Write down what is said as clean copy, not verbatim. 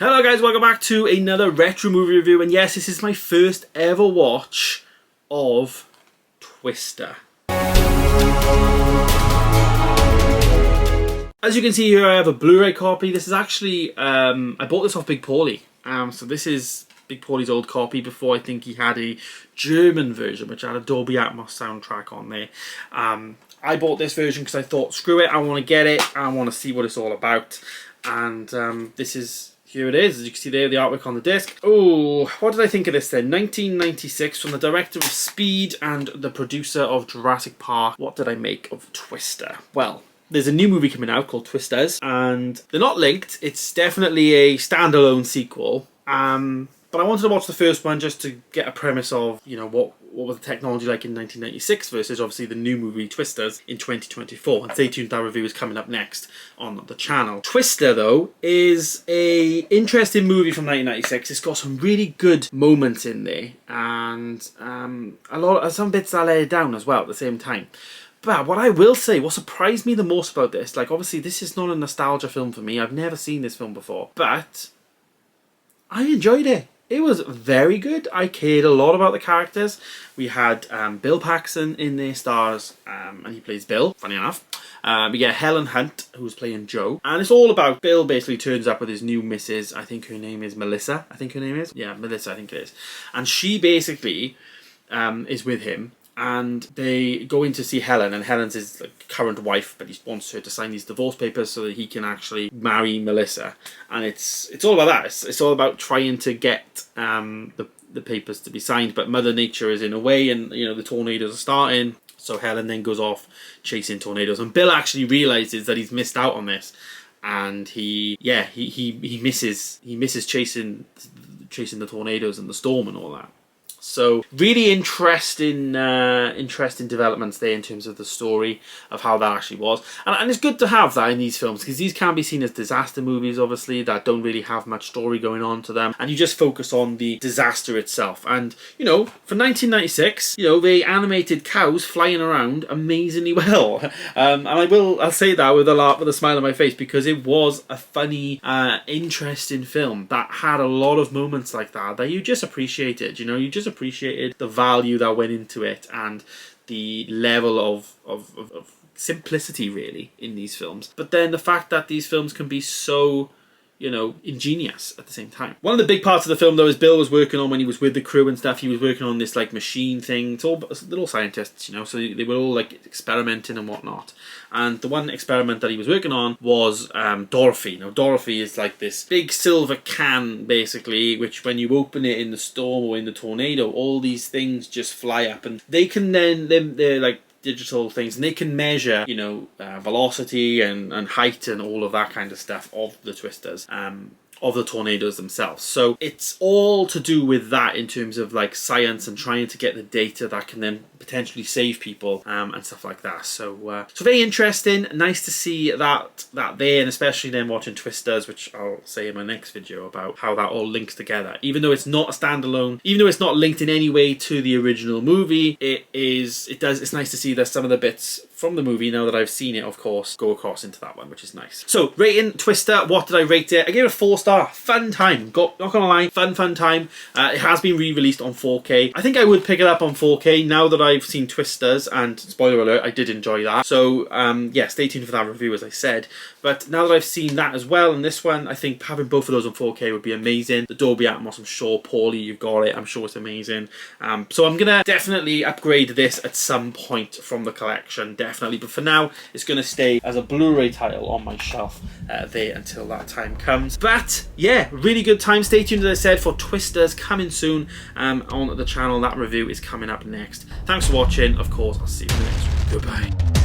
Hello guys, welcome back to another retro movie review, and yes, this is my first ever watch of Twister. As you can see here, I have a Blu-ray copy. This is actually, I bought this off Big Paulie. So this is Big Paulie's old copy before I think he had a German version, which had a Dolby Atmos soundtrack on there. I bought this version because I thought, screw it, I want to get it, I want to see what it's all about. And here it is, as you can see there, the artwork on the disc. Oh, what did I think of this then? 1996, from the director of Speed and the producer of Jurassic Park. What did I make of Twister? Well, there's a new movie coming out called Twisters, and they're not linked. It's definitely a standalone sequel. But I wanted to watch the first one just to get a premise of, you know, what was the technology like in 1996 versus obviously the new movie Twisters in 2024. And stay tuned, that review is coming up next on the channel. Twister, though, is a interesting movie from 1996. It's got some really good moments in there, and some bits that let it down as well at the same time. But what I will say, what surprised me the most about this, like obviously this is not a nostalgia film for me. I've never seen this film before, but I enjoyed it. It was very good. I cared a lot about the characters. We had Bill Paxton in there stars, and he plays Bill, funny enough. We get Helen Hunt, who's playing Joe. And it's all about Bill basically turns up with his new missus. I think her name is Melissa. Yeah, Melissa, I think it is. And she basically is with him. And they go in to see Helen, and Helen's his current wife, but he wants her to sign these divorce papers so that he can actually marry Melissa. And it's all about that. It's all about trying to get the papers to be signed, but Mother Nature is in a way, and you know the tornadoes are starting. So Helen then goes off chasing tornadoes, and Bill actually realizes that he's missed out on this, and he misses chasing the tornadoes and the storm and all that. So really interesting developments there in terms of the story of how that actually was. And it's good to have that in these films, because these can be seen as disaster movies, obviously, that don't really have much story going on to them. And you just focus on the disaster itself. And, you know, for 1996, you know, they animated cows flying around amazingly well. And I'll say that with a smile on my face, because it was a funny, interesting film that had a lot of moments like that you just appreciated, you know, you just appreciated the value that went into it and the level of simplicity really in these films. But then the fact that these films can be so, you know, ingenious at the same time. One of the big parts of the film, though, is Bill was working on, when he was with the crew and stuff, he was working on this like machine thing. They're all scientists, you know, so they were all like experimenting and whatnot. And the one experiment that he was working on was Dorothy. Now Dorothy is like this big silver can basically, which when you open it in the storm or in the tornado, all these things just fly up, and they can then, they're like digital things, and they can measure, you know, velocity and height and all of that kind of stuff of the twisters, of the tornadoes themselves. So it's all to do with that in terms of like science and trying to get the data that can then potentially save people and stuff like that. So very interesting. Nice to see that there, and especially then watching Twisters, which I'll say in my next video about how that all links together. Even though it's not a standalone, even though it's not linked in any way to the original movie, it's nice to see that some of the bits from the movie, now that I've seen it, of course, go across into that one, which is nice. So, rating Twister, what did I rate it? I gave it a 4-star. Fun time. Not gonna lie, fun time. It has been re-released on 4K. I think I would pick it up on 4K now that I've seen Twisters, and spoiler alert, I did enjoy that. So, yeah, stay tuned for that review, as I said. But now that I've seen that as well, and this one, I think having both of those on 4K would be amazing. The Dolby Atmos, I'm sure, Paulie, you've got it. I'm sure it's amazing. So I'm gonna definitely upgrade this at some point from the collection, definitely. But for now, it's gonna stay as a Blu-ray title on my shelf there until that time comes. But yeah, really good time. Stay tuned, as I said, for Twisters coming soon on the channel. That review is coming up next. Thanks for watching. Of course, I'll see you in the next one. Goodbye.